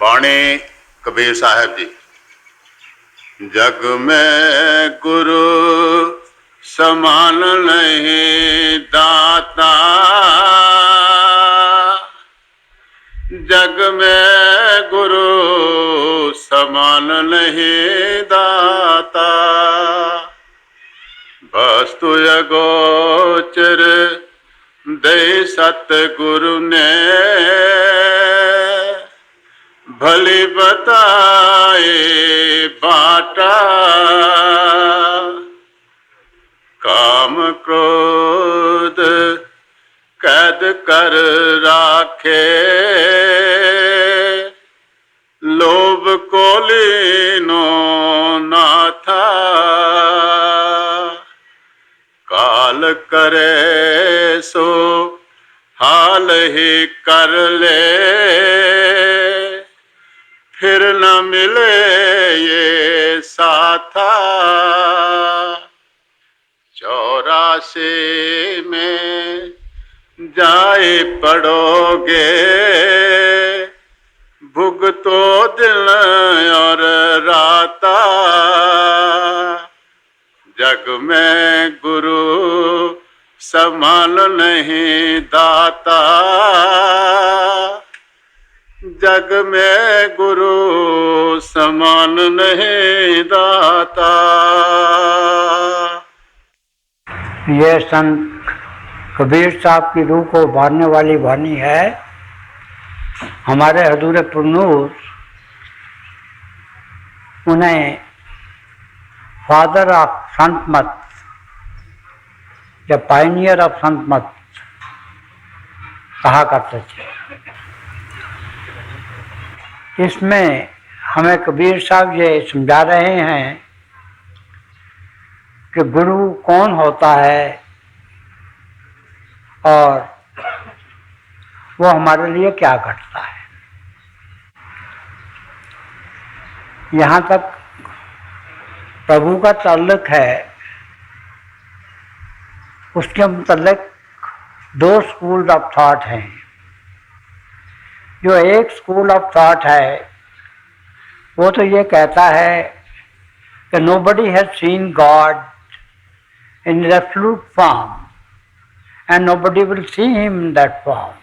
बाणी कबीर साहब जी। जग में गुरु समान नहीं दाता, जग में गुरु समान नहीं दाता। वस्तु अगोचर दे सतगुरु ने भली बताए बाटा। काम क्रोध कैद कर राखे, लोभ को लीनो ना था। काल करे सो हाल ही कर ले, फिर न मिले ये साथा। 84 में जाए पड़ोगे, भुगतो दिन और राता। जग में गुरु समान नहीं दाता, जग में गुरु समान नहीं दाता। ये संत कबीर साहब की रूह को उभारने वाली वाणी है। हमारे हजूर पुरनूर उन्हें फादर ऑफ संत मत या पायनियर ऑफ संत मत कहा करते थे। इसमें हमें कबीर साहब ये समझा रहे हैं कि गुरु कौन होता है और वो हमारे लिए क्या करता है। यहाँ तक प्रभु का ताल्लुक है, उसके मुतल्लिक 2 स्कूल ऑफ थॉट हैं। जो एक स्कूल ऑफ थॉट है वो तो ये कहता है कि nobody has seen God in absolute form and nobody will see him in that form,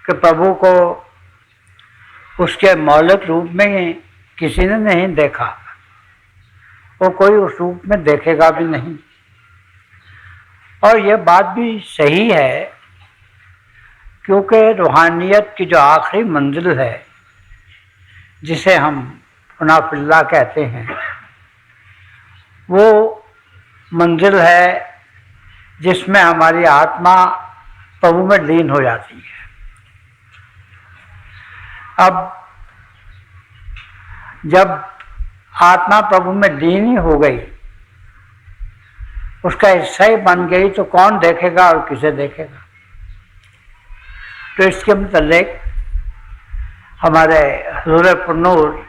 कि प्रभु को उसके मौलिक रूप में किसी ने नहीं देखा, वो कोई उस रूप में देखेगा भी नहीं। और ये बात भी सही है, क्योंकि रूहानियत की जो आखिरी मंजिल है, जिसे हम फनाफिल्ला कहते हैं, वो मंजिल है जिसमें हमारी आत्मा प्रभु में लीन हो जाती है। अब जब आत्मा प्रभु में लीन ही हो गई, उसका हिस्सा ही बन गई, तो कौन देखेगा और किसे देखेगा। तो इसके मुतल्लिक हमारे हजूर पुरनूर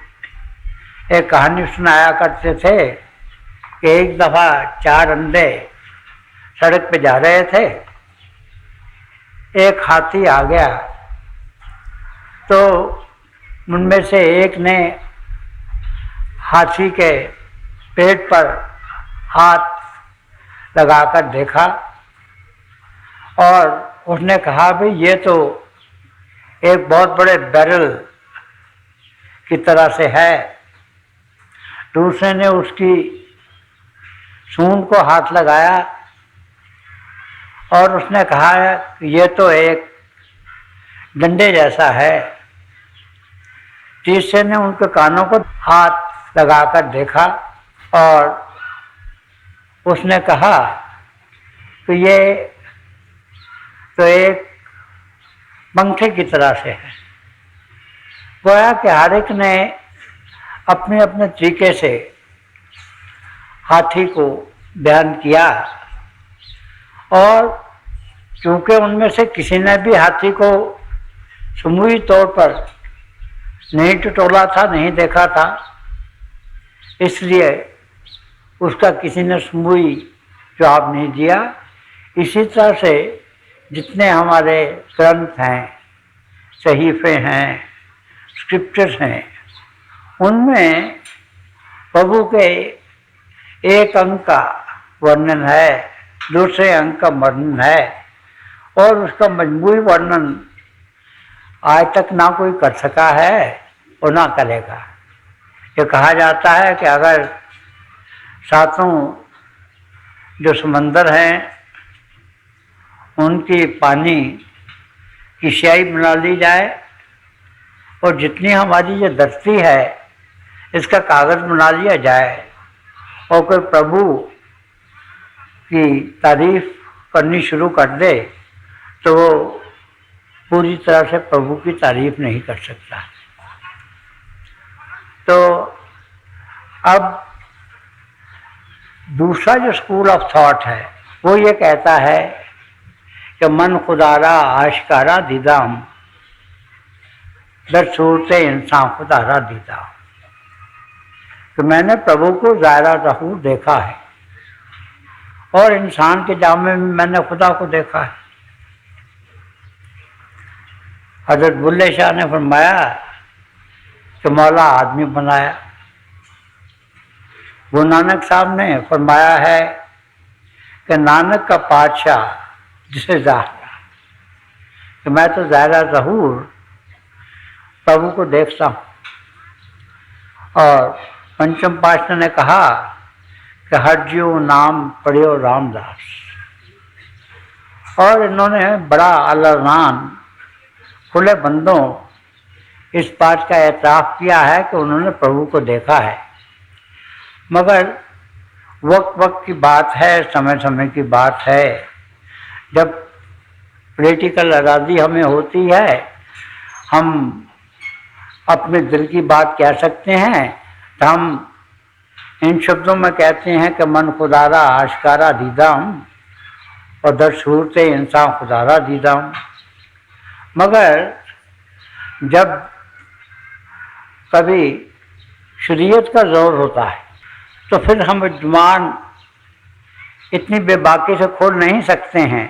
एक कहानी सुनाया करते थे कि एक दफ़ा 4 अंधे सड़क पे जा रहे थे। एक हाथी आ गया, तो उनमें से एक ने हाथी के पेट पर हाथ लगाकर देखा और उसने कहा, भाई ये तो एक बहुत बड़े बैरल की तरह से है। दूसरे ने उसकी सूंड को हाथ लगाया और उसने कहा, ये तो एक डंडे जैसा है। तीसरे ने उनके कानों को हाथ लगाकर देखा और उसने कहा कि ये तो एक पंखे की तरह से है। गोया कि हर एक ने अपने अपने तरीके से हाथी को बयान किया, और क्योंकि उनमें से किसी ने भी हाथी को समूही तौर पर नहीं टटोला था, नहीं देखा था, इसलिए उसका किसी ने समूही जवाब नहीं दिया। इसी तरह से जितने हमारे ग्रंथ हैं, सहीफे हैं, स्क्रिप्चर्स हैं उनमें प्रभु के एक अंग का वर्णन है, दूसरे अंग का वर्णन है, और उसका मजमूई वर्णन आज तक ना कोई कर सका है और ना करेगा। ये कहा जाता है कि अगर सातों जो समंदर हैं उनकी पानी की स्याही बना ली जाए और जितनी हमारी ये धरती है इसका कागज़ बना लिया जाए और कोई प्रभु की तारीफ करनी शुरू कर दे तो वो पूरी तरह से प्रभु की तारीफ नहीं कर सकता। तो अब दूसरा जो स्कूल ऑफ थॉट है वो ये कहता है कि मन खुदारा आशकारा दीदाम दर सूरते इंसान खुदारा दीदा, कि मैंने प्रभु को ज़ाहिरा ज़हूर देखा है और इंसान के जामे में मैंने खुदा को देखा है। हज़रत बुल्ले शाह ने फरमाया कि मौला आदमी बनाया। गुरु नानक साहब ने फरमाया है कि नानक का पातशाह जिसे ज़ाहिर, कि मैं तो ज़ाहिरा ज़हूर प्रभु को देखता हूँ। और पंचम पातशाह ने कहा कि हर जीव नाम पढ़ियो रामदास, और इन्होंने बड़ा अलरान खुले बंदों इस बात का एतराफ़ किया है कि उन्होंने प्रभु को देखा है। मगर वक्त वक्त की बात है, समय समय की बात है, जब पॉलिटिकल आज़ादी हमें होती है हम अपने दिल की बात कह सकते हैं, तो हम इन शब्दों में कहते हैं कि मन खुदारा आशकारा दीदाम और दर सूरत इंसान खुदारा दीदाम। मगर जब कभी शरीयत का ज़ोर होता है तो फिर हम जुबान इतनी बेबाकी से खोल नहीं सकते हैं।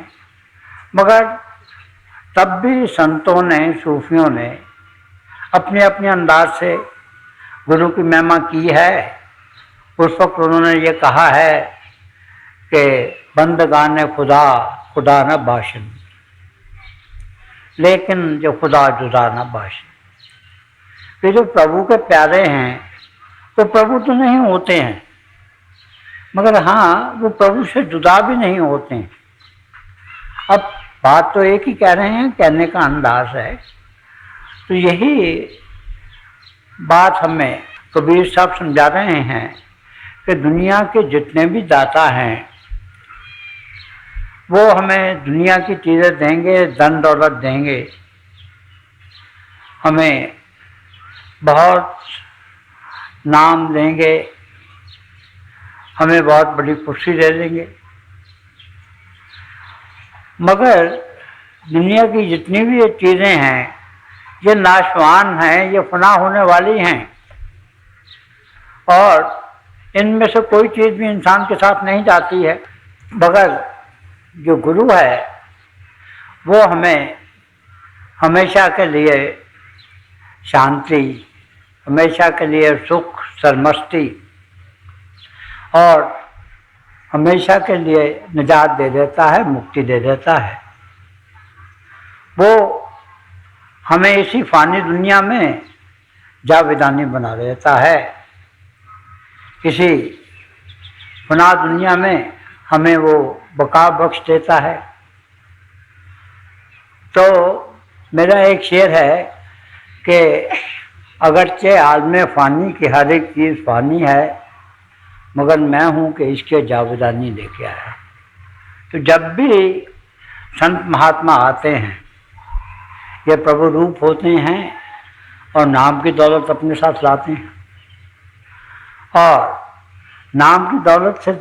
मगर तब भी संतों ने, सूफियों ने अपने अपने अंदाज से गुरु की महिमा की है। उस वक्त उन्होंने ये कहा है कि बंदगान खुदा खुदा न बाशन, लेकिन जो खुदा जुदा न बाशन, कि जो प्रभु के प्यारे हैं वो प्रभु तो नहीं होते हैं, मगर हाँ वो प्रभु से जुदा भी नहीं होते हैं। अब बात तो एक ही कह रहे हैं, कहने का अंदाज है। तो यही बात हमें कबीर साहब समझा रहे हैं कि दुनिया के जितने भी दाता हैं वो हमें दुनिया की चीज़ें देंगे, धन दौलत देंगे, हमें बहुत नाम देंगे, हमें बहुत बड़ी कुर्सी दे देंगे, मगर दुनिया की जितनी भी ये चीज़ें हैं ये नाशवान हैं, ये फना होने वाली हैं, और इनमें से कोई चीज़ भी इंसान के साथ नहीं जाती है। मगर जो गुरु है वो हमें हमेशा के लिए शांति, हमेशा के लिए सुख, सरमस्ती और हमेशा के लिए निजात दे देता है, मुक्ति दे देता है। वो हमें इसी फानी दुनिया में जावेदानी बना देता है, किसी फना दुनिया में हमें वो बका बख्श देता है। तो मेरा एक शेर है कि अगरचे आलम फ़ानी की हर एक चीज़ फ़ानी है, मगर मैं हूँ कि इसके जावेदानी लेके आया। तो जब भी संत महात्मा आते हैं ये प्रभु रूप होते हैं और नाम की दौलत अपने साथ लाते हैं, और नाम की दौलत से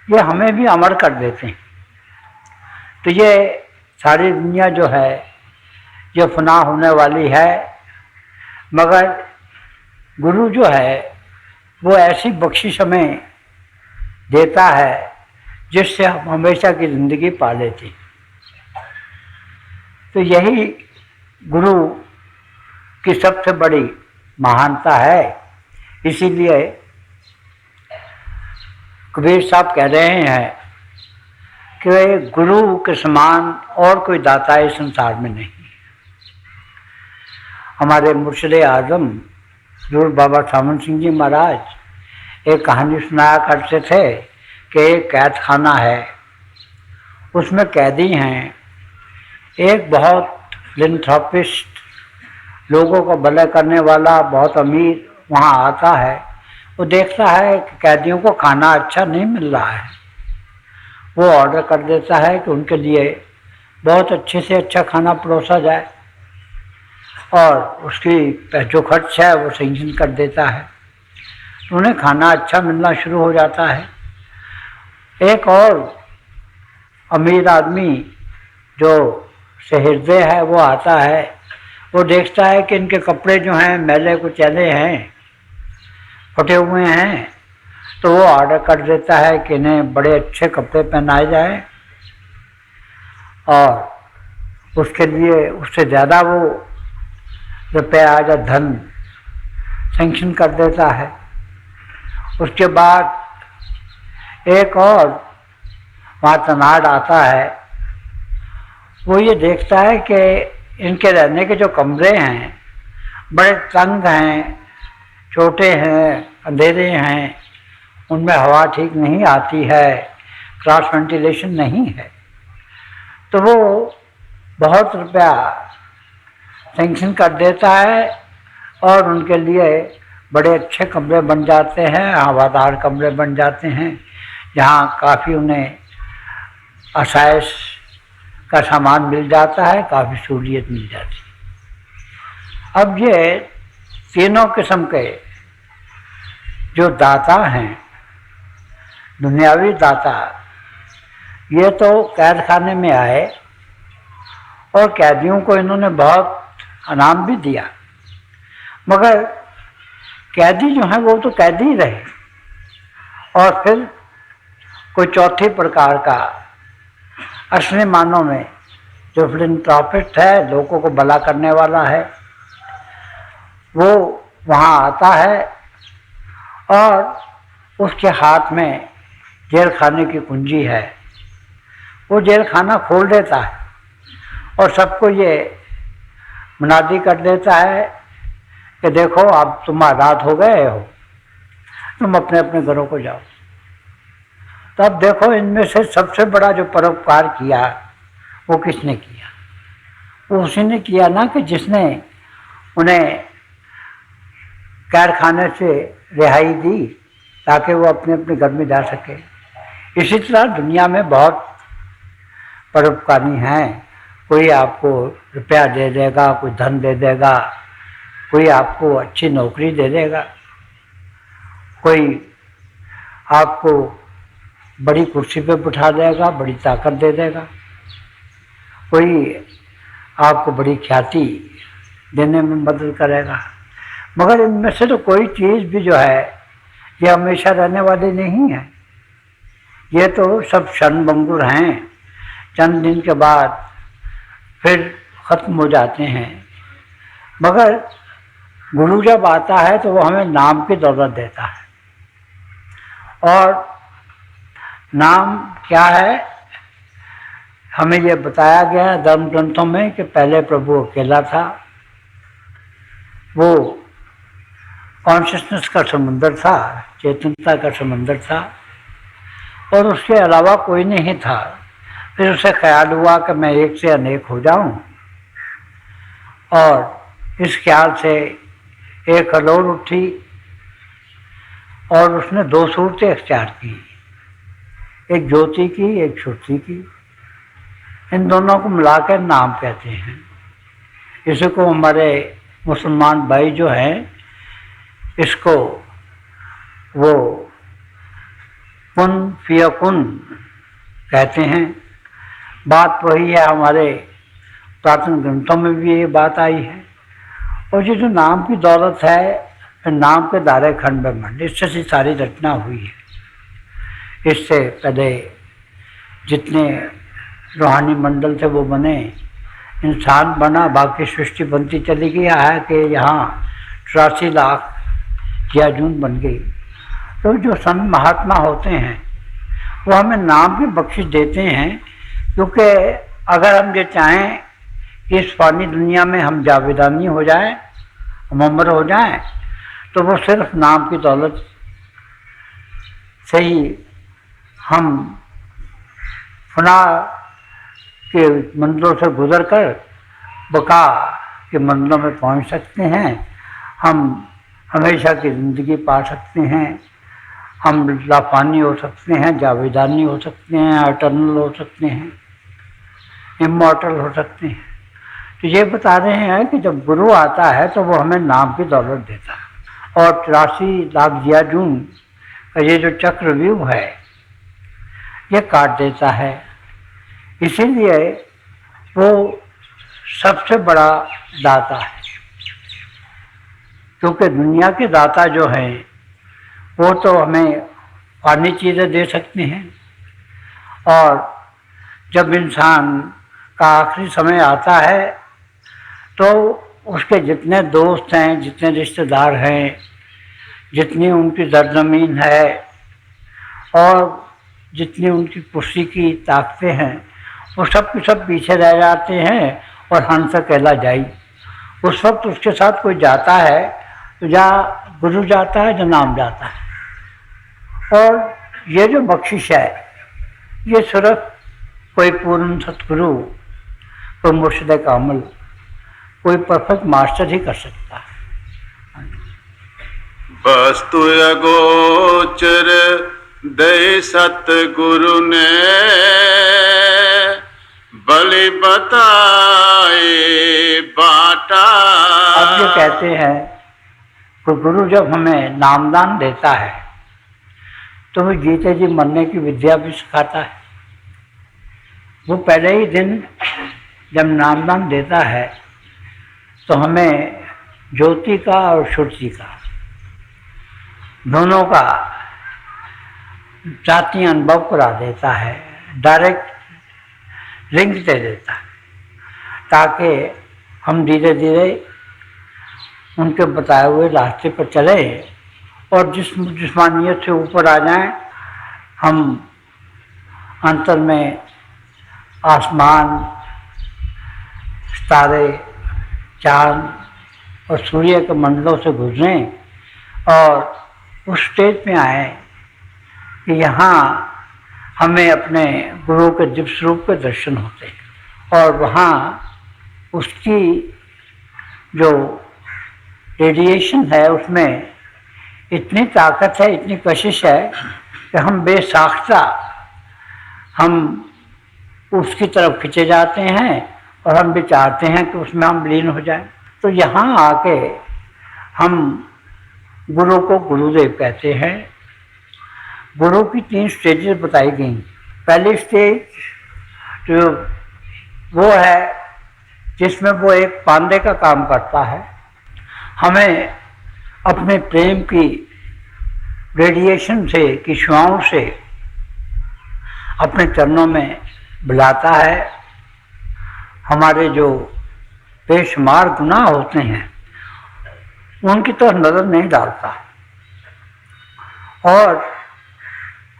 ये हमें भी अमर कर देते हैं। तो ये सारी दुनिया जो है ये फना होने वाली है, मगर गुरु जो है वो ऐसी बख्शिश हमें देता है जिससे हम हमेशा की ज़िंदगी पा लेते हैं। तो यही गुरु की सबसे बड़ी महानता है। इसीलिए कबीर साहब कह रहे हैं कि गुरु के समान और कोई दाता इस संसार में नहीं। हमारे मुर्शिद आजम हजूर बाबा सामन सिंह जी महाराज एक कहानी सुनाया करते थे कि एक कैद खाना है, उसमें कैदी हैं। एक बहुत फिलैंथ्रोपिस्ट, लोगों को भला करने वाला बहुत अमीर वहाँ आता है। वो देखता है कि कैदियों को खाना अच्छा नहीं मिल रहा है। वो ऑर्डर कर देता है कि उनके लिए बहुत अच्छे से अच्छा खाना परोसा जाए और उसकी जो खर्च है वो सैंक्शन कर देता है। तो उन्हें खाना अच्छा मिलना शुरू हो जाता है। एक और अमीर आदमी जो सहृदय है वो आता है। वो देखता है कि इनके कपड़े जो हैं मैले कुचैले हैं, फटे हुए हैं, तो वो ऑर्डर कर देता है कि इन्हें बड़े अच्छे कपड़े पहनाए जाएं और उसके लिए उससे ज़्यादा वो रुपया या धन सैंक्शन कर देता है। उसके बाद एक और वहाँ तनाड़ आता है। वो ये देखता है कि इनके रहने के जो कमरे हैं बड़े तंग हैं, छोटे हैं, अंधेरे हैं, उनमें हवा ठीक नहीं आती है, क्रॉस वेंटिलेशन नहीं है। तो वो बहुत रुपया सैंक्शन कर देता है और उनके लिए बड़े अच्छे कमरे बन जाते हैं, हवादार कमरे बन जाते हैं, जहाँ काफ़ी उन्हें आसाइश का सामान मिल जाता है, काफ़ी सहूलियत मिल जाती है। अब ये तीनों किस्म के जो दाता हैं, दुनियावी दाता, ये तो कैद खाने में आए और कैदियों को इन्होंने बहुत इनाम भी दिया, मगर कैदी जो हैं वो तो कैदी ही रहे। और फिर कोई चौथी प्रकार का असली मानों में जो फिलैंथ्रोपिस्ट है, लोगों को भला करने वाला है, वो वहाँ आता है और उसके हाथ में जेल खाने की कुंजी है। वो जेल खाना खोल देता है और सबको ये मुनादी कर देता है कि देखो अब तुम आज़ाद हो गए हो, तुम अपने अपने घरों को जाओ। तब देखो इनमें से सबसे बड़ा जो परोपकार किया वो किसने किया? वो उसी ने किया ना कि जिसने उन्हें कैद खाने से रिहाई दी ताकि वो अपने अपने घर में जा सके। इसी तरह दुनिया में बहुत परोपकारी हैं। कोई आपको रुपया दे देगा, कोई धन दे देगा, कोई आपको अच्छी नौकरी दे देगा, कोई आपको बड़ी कुर्सी पे बिठा देगा, बड़ी ताकत दे देगा, कोई आपको बड़ी ख्याति देने में मदद करेगा। मगर इनमें से तो कोई चीज़ भी जो है ये हमेशा रहने वाली नहीं है। ये तो सब क्षणभंगुर हैं, चंद दिन के बाद फिर ख़त्म हो जाते हैं। मगर गुरु जब आता है तो वो हमें नाम की दौलत देता है। और नाम क्या है? हमें ये बताया गया है धर्म ग्रंथों में कि पहले प्रभु अकेला था, वो कॉन्शियसनेस का समुंदर था, चेतनता का समुंदर था और उसके अलावा कोई नहीं था। फिर उसे ख्याल हुआ कि मैं एक से अनेक हो जाऊं और इस ख्याल से एक हलोर उठी और उसने दो सूरतें इख्तियार की, एक ज्योति की, एक श्रुति की। इन दोनों को मिलाकर नाम कहते हैं। इसी को हमारे मुसलमान भाई जो हैं इसको वो कुन फियकुन कहते हैं। बात वही है, हमारे प्राचीन ग्रंथों में भी ये बात आई है। और ये जो नाम की दौलत है, नाम के दायरे खंड में मंड, इससे सारी रचना हुई है। इससे पहले जितने रूहानी मंडल थे वो बने, इंसान बना, बाकी सृष्टि बनती चली गई है कि यहाँ 83 लाख या जून बन गई। तो जो संत महात्मा होते हैं वो हमें नाम की बख्शिश देते हैं, क्योंकि अगर हम ये चाहें कि इस फानी दुनिया में हम जावेदानी हो जाएं, हम अमर हो जाएं, तो वो सिर्फ नाम की दौलत से ही हम फना के मंजिलों से गुजर कर बका के मंजिलों में पहुंच सकते हैं। हम हमेशा की ज़िंदगी पा सकते हैं, हम लाफानी हो सकते हैं, जावेदानी हो सकते हैं, अटर्नल हो सकते हैं, इमॉर्टल हो सकते हैं। तो ये बता रहे हैं कि जब गुरु आता है तो वो हमें नाम की दौलत देता है। और 83 लाख जियाजून का ये जो चक्रव्यूह है ये काट देता है। इसीलिए वो सबसे बड़ा दाता है, क्योंकि दुनिया के दाता जो हैं वो तो हमें फानी चीज़ें दे सकते हैं, और जब इंसान का आखिरी समय आता है तो उसके जितने दोस्त हैं, जितने रिश्तेदार हैं, जितनी उनकी ज़मीन है और जितनी उनकी कुर्सी की ताकतें हैं, वो सब के सब पीछे रह जाते हैं और हंस कहला जाई। उस वक्त उसके साथ कोई जाता है तो या गुरु जाता है या नाम जाता है। और ये जो बख्शिश है ये सिर्फ कोई पूर्ण सतगुरु, कोई मुर्शिद कामिल, कोई परफेक्ट मास्टर ही कर सकता है। वस्तु अगोचर दे सतगुरु ने बलि बताए बाटा। अब ये कहते हैं कि गुरु जब हमें नामदान देता है तो वो जीते जी मरने की विद्या भी सिखाता है। वो पहले ही दिन जब नामदान देता है तो हमें ज्योति का और श्रुति का दोनों का जाति अनुभव करा देता है, डायरेक्ट लिंक दे देता है, ताकि हम धीरे धीरे उनके बताए हुए रास्ते पर चले और जिस्मानियत से ऊपर आ जाएं। हम अंतर में आसमान, तारे, चाँद और सूर्य के मंडलों से गुजरें और उस स्टेज पे आए कि यहाँ हमें अपने गुरु के दिव्य स्वरूप के दर्शन होते हैं, और वहाँ उसकी जो रेडिएशन है उसमें इतनी ताकत है, इतनी कशिश है कि हम बेसाख्ता हम उसकी तरफ खिंचे जाते हैं और हम भी चाहते हैं कि उसमें हम लीन हो जाएं। तो यहाँ आके हम गुरु को गुरुदेव कहते हैं। गुरु की 3 स्टेजेस बताई गई। पहली स्टेज जो वो है जिसमें वो एक पांडे का काम करता है, हमें अपने प्रेम की रेडिएशन से, की शुआओं से अपने चरणों में बुलाता है। हमारे जो बेशुमार गुनाह होते हैं उनकी तो नज़र नहीं डालता और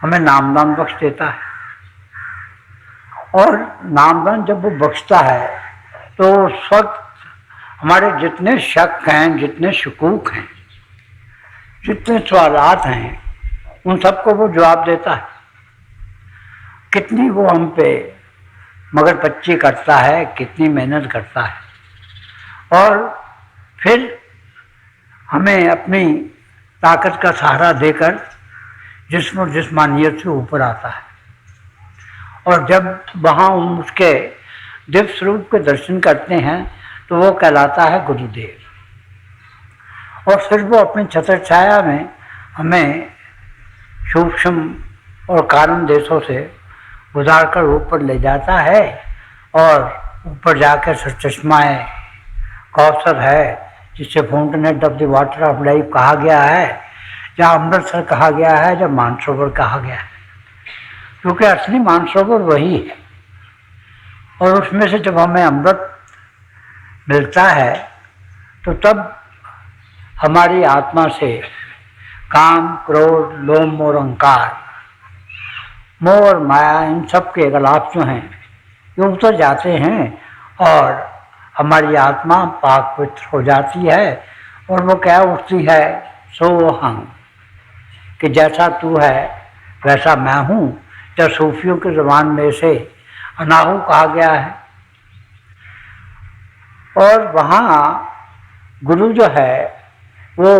हमें नामदान बख्श देता है। और नामदान जब वो बख्शता है तो उस वक्त हमारे जितने शक हैं, जितने शकूक हैं, जितने सवालात हैं, उन सबको वो जवाब देता है। कितनी वो हम पे मगर बच्ची करता है, कितनी मेहनत करता है, और फिर हमें अपनी ताकत का सहारा देकर जिस्मानियत से ऊपर आता है। और जब वहाँ हम उसके दिव्य स्वरूप के दर्शन करते हैं तो वो कहलाता है गुरुदेव। और फिर वो अपनी छत्र छाया में हमें सूक्ष्म और कारण देशों से गुजार कर ऊपर ले जाता है, और ऊपर जाकर चश्माए कौसर है जिसे fountain of the water of life कहा गया है, जहाँ अमृतसर कहा गया है, जहाँ मानसरोवर कहा गया है, क्योंकि असली मानसरोवर वही है। और उसमें से जब हमें अमृत मिलता है तो तब हमारी आत्मा से काम, क्रोध, लोभ, मोह, अहंकार, मोह और माया, इन सब के गलाफ जो हैं ये उतर जाते हैं और हमारी आत्मा पाक पवित्र हो जाती है। और वो क्या उठती है, सोहं, कि जैसा तू है वैसा मैं हूँ। जो सूफियों की ज़बान में से अनाहू कहा गया है। और वहाँ गुरु जो है वो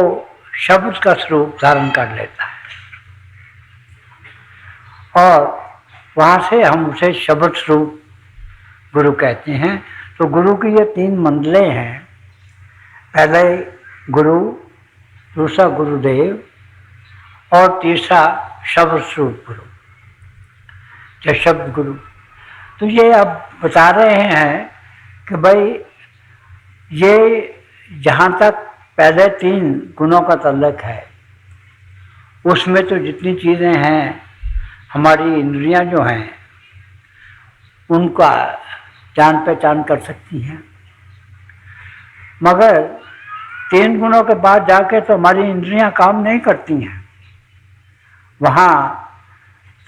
शब्द का स्वरूप धारण कर लेता है और वहाँ से हम उसे शब्द स्वरूप गुरु कहते हैं। तो गुरु की ये 3 मंजिलें हैं। पहले गुरु, दूसरा गुरुदेव और तीसरा शब्द स्वरूप गुरु या शब्द गुरु। तो ये अब बता रहे हैं कि भाई ये जहाँ तक पहले 3 गुणों का तल्लक है उसमें तो जितनी चीज़ें हैं हमारी इंद्रियां जो हैं उनका जान पहचान कर सकती हैं, मगर 3 गुणों के बाद जाके तो हमारी इंद्रियां काम नहीं करती हैं। वहाँ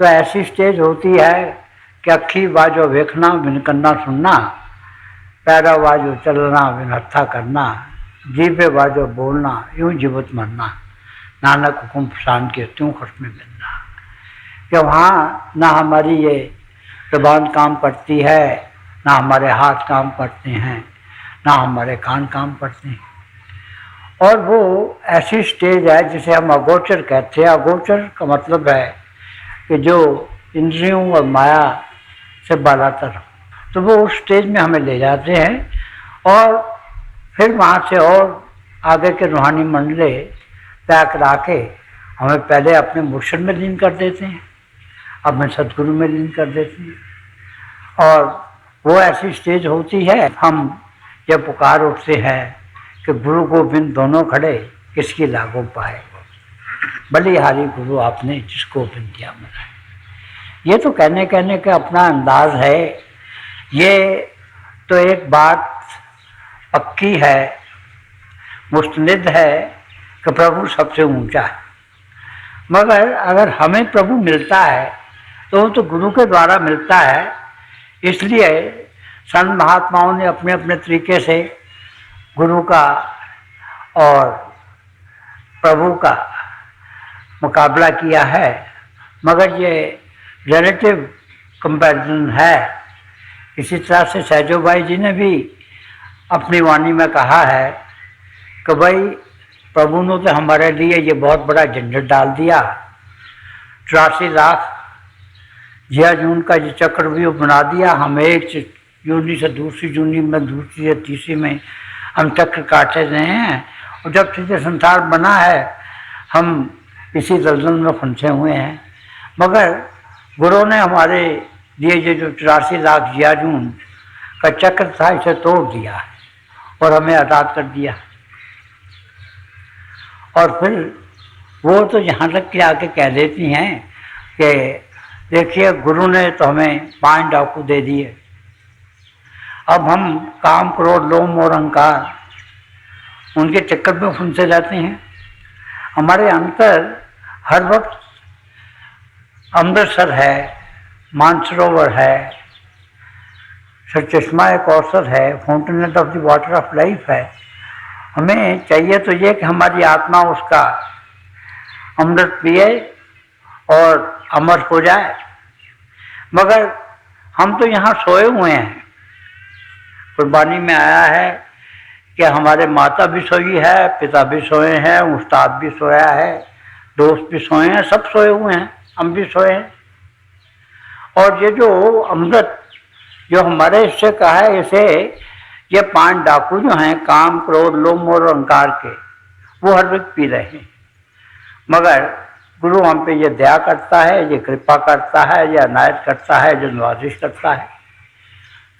तो ऐसी स्टेज होती है कि अखी बाजो देखना बिन करना सुनना, पैरा बाजो चलना बिन हत्था करना, जीभे बाजो बोलना यूं जीवत मरना, नानक हुकुम फसान के त्यों खस में मिलना। कि वहाँ ना हमारी ये ज़बान काम करती है, ना हमारे हाथ काम करते हैं, ना हमारे कान काम करते हैं। और वो ऐसी स्टेज है जिसे हम अगोचर कहते हैं। अगोचर का मतलब है कि जो इंद्रियों और माया से बालातर हो। तो वो उस स्टेज में हमें ले जाते हैं और फिर वहाँ से और आगे के रूहानी मंडले तय करा के हमें पहले अपने मुर्शिद में लीन कर देते हैं, अपने सदगुरु में लीन कर देते हैं। और वो ऐसी स्टेज होती है हम जब पुकार उठते हैं कि गुरु गोविंद दोनों खड़े किसकी लागू पाए, बलिहारी गुरु आपने जिसको बिन दिया मनाए। ये तो कहने का अपना अंदाज है। ये तो एक बात पक्की है, मुस्तनिद है कि प्रभु सबसे ऊंचा है। मगर अगर हमें प्रभु मिलता है तो गुरु के द्वारा मिलता है। इसलिए संत महात्माओं ने अपने अपने तरीके से गुरु का और प्रभु का मुकाबला किया है, मगर ये रिलेटिव कंपैरिजन है। इसी तरह से सहजोबाई जी ने भी अपनी वाणी में कहा है कि भाई प्रभु ने तो हमारे लिए ये बहुत बड़ा झंझट डाल दिया। 84 लाख जिया जून का ये चक्रव्यूह बना दिया। हम एक यूनि से दूसरी यूनि में, दूसरी से तीसरी में हम चक्र काटे रहे हैं और जब से संसार बना है हम इसी दलदल में फंसे हुए हैं। मगर गुरु ने हमारे लिए ये जो 84 लाख जिया जून का चक्र था इसे तोड़ दिया और हमें आज़ाद कर दिया। और फिर वो तो यहाँ तक कि आके कह देती हैं कि देखिए गुरु ने तो हमें 5 डाकू दे दिए, अब हम काम, क्रोध, लोभ, मोह, अहंकार उनके चक्कर में फंसे रहते हैं। हमारे अंतर हर वक्त अमृतसर है, मानसरोवर है, चश्मा एक औसत है, fountain of the water of life है। हमें चाहिए तो ये कि हमारी आत्मा उसका अमृत पिए और अमर हो जाए, मगर हम तो यहाँ सोए हुए हैं। कुर्बानी में आया है कि हमारे माता भी सोई है, पिता भी सोए हैं, उस्ताद भी सोया है, दोस्त भी सोए हैं, सब सोए हुए हैं, हम भी सोए हैं। और ये जो अमृत जो हमारे हिस्से का है, इसे ये 5 डाकू जो हैं काम, क्रोध, लोभ, मोह, अहंकार के, वो हर वक्त पी रहे हैं। मगर गुरु हम पे ये दया करता है, ये कृपा करता है, ये अनायत करता है, जो नवाजिश करता है,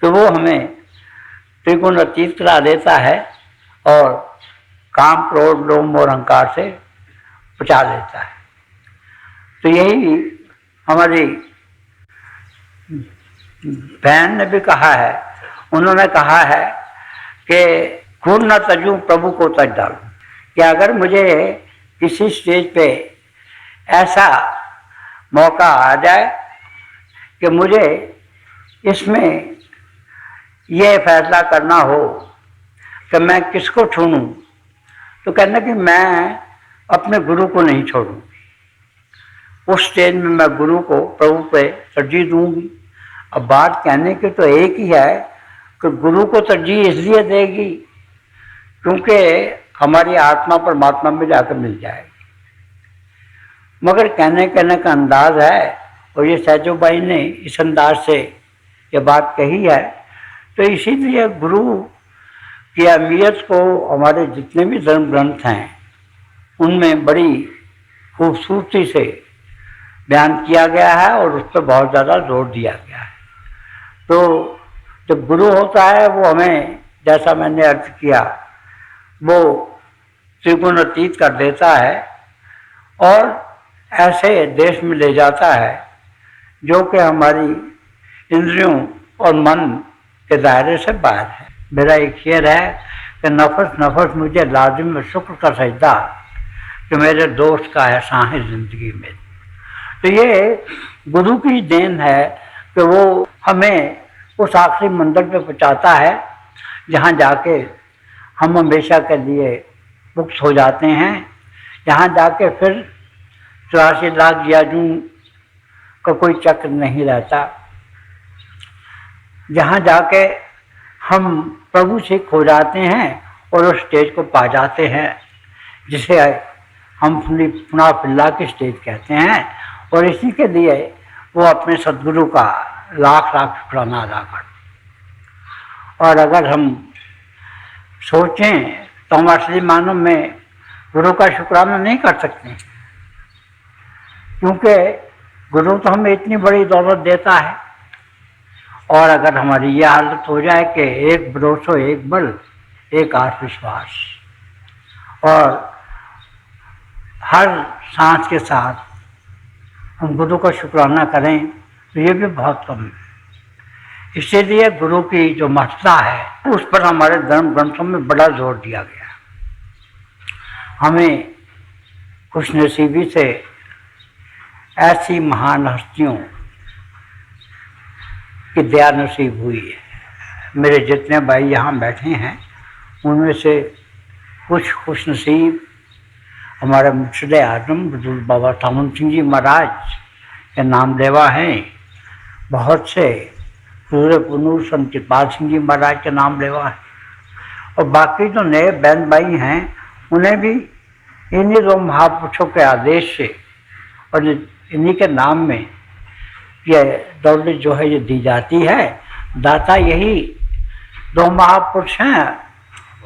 तो वो हमें त्रिगुण अतीत करा देता है और काम, क्रोध, लोभ, मोह, अहंकार से बचा लेता है। तो यही हमारी बहन ने भी कहा है। उन्होंने कहा है कि खून न तजूं प्रभु को तज डालूं, कि अगर मुझे किसी स्टेज पे ऐसा मौका आ जाए कि मुझे इसमें यह फैसला करना हो कि मैं किसको चुनूं, तो कहना कि मैं अपने गुरु को नहीं छोड़ूं। उस स्टेज में मैं गुरु को, प्रभु पे तरजीह दूंगी। अब बात कहने की तो एक ही है कि गुरु को तरजीह इसलिए देगी क्योंकि हमारी आत्मा परमात्मा में जाकर मिल जाएगी। मगर कहने का अंदाज है, और ये सहजो भाई ने इस अंदाज से ये बात कही है, तो इसीलिए गुरु की अहमियत को हमारे जितने भी धर्म ग्रंथ हैं उनमें बड़ी खूबसूरती से बयान किया गया है और उस पर बहुत ज़्यादा जोर दिया गया है। तो जब गुरु होता है वो हमें, जैसा मैंने अर्ज किया, वो त्रिगुण अतीत कर देता है और ऐसे देश में ले जाता है जो कि हमारी इंद्रियों और मन के दायरे से बाहर है। मेरा एक शेर है कि नफस नफस मुझे लाजिम शुक्र का सजदा, कि मेरे दोस्त का एहसान है जिंदगी में। तो ये गुरु की देन है कि वो हमें उस आखिरी मंजिल पे पहुंचाता है जहाँ जाके हम हमेशा के लिए मुक्त हो जाते हैं, जहाँ जाके फिर 84 लाख याजूं का कोई चक्र नहीं रहता, जहाँ जाके हम प्रभु से खो जाते हैं और उस स्टेज को पा जाते हैं जिसे हम पुना फिल्ला की स्टेज कहते हैं। और इसी के लिए वो अपने सद्गुरु का लाख लाख शुक्राना अदा करते। और अगर हम सोचें तो हम असली मानव में गुरु का शुक्राना नहीं कर सकते, क्योंकि गुरु तो हमें इतनी बड़ी दौलत देता है। और अगर हमारी यह हालत हो जाए कि एक भरोसा, एक बल, एक आत्मविश्वास, और हर सांस के साथ हम गुरु का शुक्राना करें, तो ये भी बहुत कम है। इसीलिए गुरु की जो महत्ता है उस पर हमारे धर्म ग्रंथों में बड़ा जोर दिया गया। हमें खुशनसीबी से ऐसी महान हस्तियों की दया नसीब हुई है। मेरे जितने भाई यहाँ बैठे हैं उनमें से कुछ खुशनसीब हमारे मुर्शिद आजम बुजुर्ग बाबा थामन सिंह जी महाराज के नाम लेवा हैं, बहुत से पूरे पुनूर संत कृपाल सिंह जी महाराज के नाम लेवा है, और बाकी जो नए बहन भाई हैं उन्हें भी इन्हीं दो महापुरुषों के आदेश से और इन्हीं के नाम में ये दौलत जो है ये दी जाती है। दाता यही दो महापुरुष हैं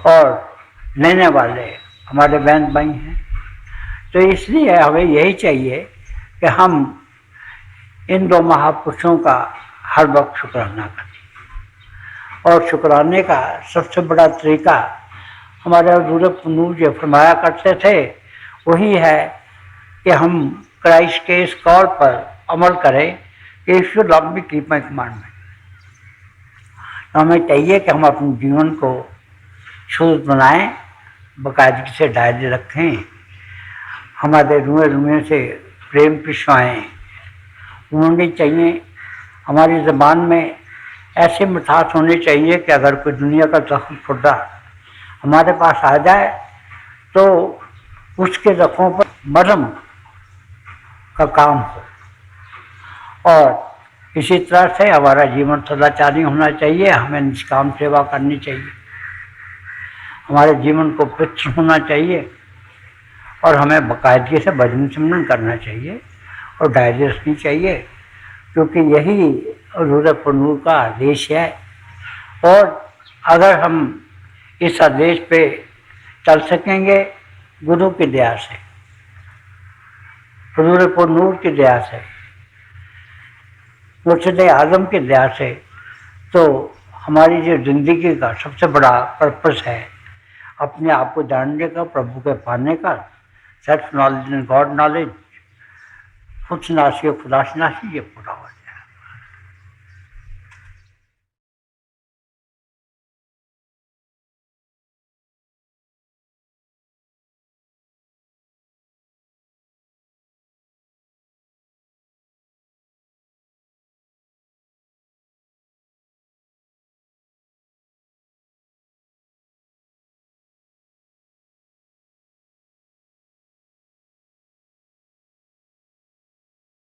और लेने वाले हमारे बहन भाई हैं। तो इसलिए हमें यही चाहिए कि हम इन दो महापुरुषों का हर वक्त शुक्राना करें। और शुक्राने का सबसे बड़ा तरीका हमारे हजूर पुनूर जो फरमाया करते थे वही है कि हम क्राइस्ट के इस कॉल पर अमल करें कि ईश्वर लंबी कृपा कमांडमेंट। तो हमें चाहिए कि हम अपने जीवन को शुद्ध बनाएं, बाकायदगी से डायरी रखें, हमारे रुए रुए से प्रेम पिछवाएँ होनी चाहिए। हमारी ज़बान में ऐसी मिठास होनी चाहिए कि अगर कोई दुनिया का जख्म खुदा हमारे पास आ जाए तो उसके जख्मों पर मरहम का काम हो। और इसी तरह से हमारा जीवन सदाचारी होना चाहिए, हमें निष्काम सेवा करनी चाहिए, हमारे जीवन को पितृ होना चाहिए, और हमें बाकायदगी से भजन सिमरन करना चाहिए और डायरी रखनी चाहिए, क्योंकि यही हजूर पुनूर का आदेश है। और अगर हम इस आदेश पे चल सकेंगे गुरु की दया से, हजूर पुनूर की दया से, मुर्शिद आजम की दया से, तो हमारी जो ज़िंदगी का सबसे बड़ा पर्पस है अपने आप को जानने का, प्रभु के पाने का, self knowledge and God knowledge, खुद नाशी और खुदाशनाशी, ये पूरा